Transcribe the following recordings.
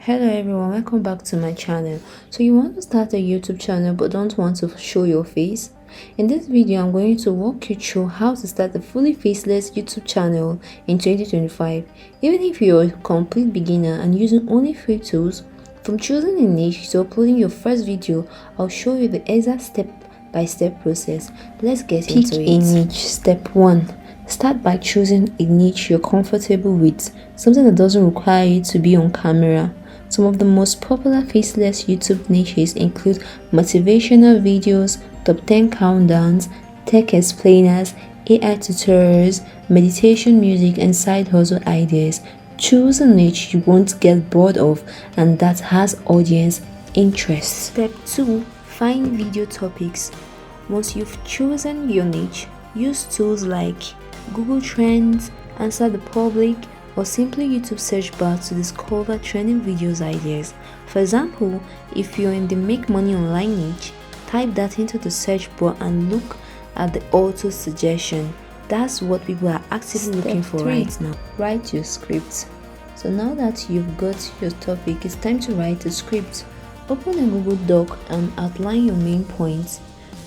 Hello everyone, welcome back to my channel. So you want to start a YouTube channel but don't want to show your face? In this video, I'm going to walk you through how to start a fully faceless YouTube channel in 2025. Even if you're a complete beginner and using only free tools, from choosing a niche to uploading your first video, I'll show you the exact step-by-step process. Let's get into it. Pick a niche. Step 1. Start by choosing a niche you're comfortable with, something that doesn't require you to be on camera. Some of the most popular faceless YouTube niches include motivational videos, top 10 countdowns, tech explainers, AI tutorials, meditation music, and side hustle ideas. Choose a niche you won't get bored of and that has audience interest. Step 2. Find video topics. Once you've chosen your niche, use tools like Google Trends, Answer the Public, or simply YouTube search bar to discover trending videos ideas. For example, if you're in the make money online niche, type that into the search bar and look at the auto suggestion. That's what people are actively looking for right now. Write your script. So now that you've got your topic, it's time to write a script. Open a Google Doc and outline your main points.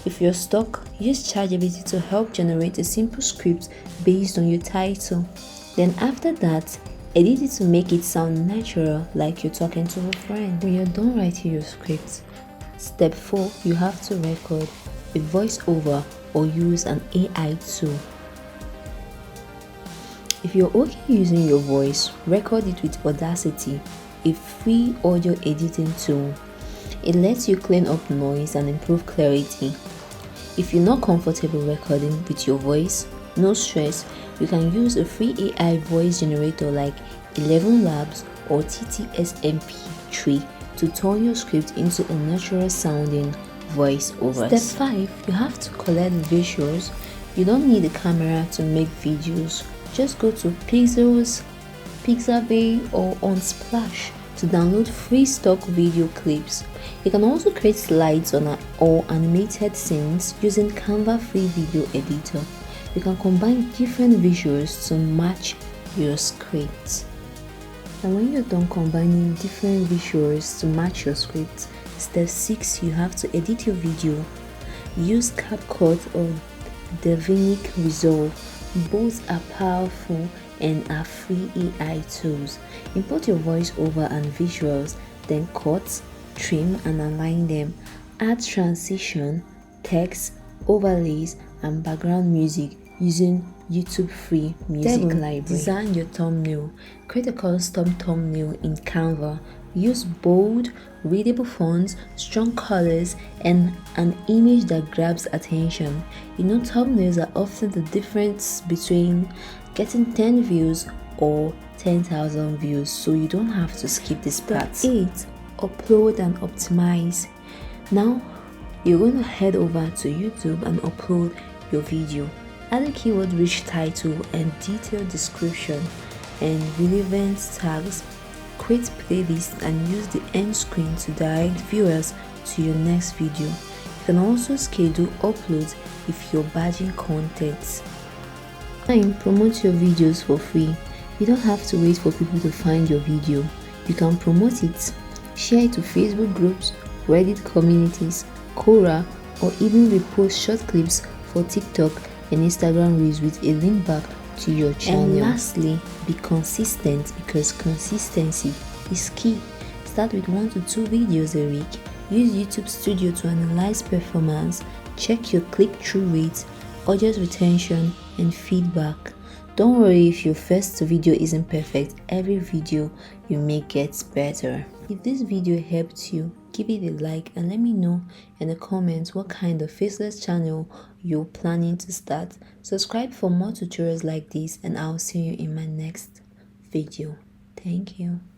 If you're stuck, use ChatGPT to help generate a simple script based on your title. Then after that, edit it to make it sound natural, like you're talking to a friend. When you're done writing your script, step 4, you have to record a voiceover or use an AI tool. If you're okay using your voice, record it with Audacity, a free audio editing tool. It lets you clean up noise and improve clarity. If you're not comfortable recording with your voice, no stress, you can use a free AI voice generator like 11 Labs or TTS-MP3 to turn your script into a natural sounding voiceover. Step 5, you have to collect visuals. You don't need a camera to make videos. Just go to Pixabay or Unsplash to download free stock video clips. You can also create slides or animated scenes using Canva free video editor. You can combine different visuals to match your script. And when you're done combining different visuals to match your script, step 6, you have to edit your video. Use CapCut or DaVinci Resolve. Both are powerful and are free AI tools. Import your voiceover and visuals, then cut, trim and align them. Add transition, text, overlays and background music using YouTube free music library. Design your thumbnail. Create a custom thumbnail in Canva. Use bold, readable fonts, strong colors, and an image that grabs attention. You know, thumbnails are often the difference between getting 10 views or 10,000 views, so you don't have to skip this part. Step 8. Upload and optimize. Now, you're going to head over to YouTube and upload your video. Add a keyword-rich title and detailed description and relevant tags. Create playlists and use the end screen to direct viewers to your next video. You can also schedule uploads if you're batching content. 9. Promote your videos for free. You don't have to wait for people to find your video. You can promote it. Share it to Facebook groups, Reddit communities, Quora, or even repost short clips for TikTok and Instagram Reels with a link back to your channel. And lastly, be consistent, because consistency is key. Start with 1 to 2 videos a week. Use YouTube Studio to analyze performance, check your click-through rates, audience retention, and feedback. Don't worry if your first video isn't perfect. Every video you make gets better. If this video helped you, give it a like and let me know in the comments what kind of faceless channel you're planning to start. Subscribe for more tutorials like this and I'll see you in my next video. Thank you.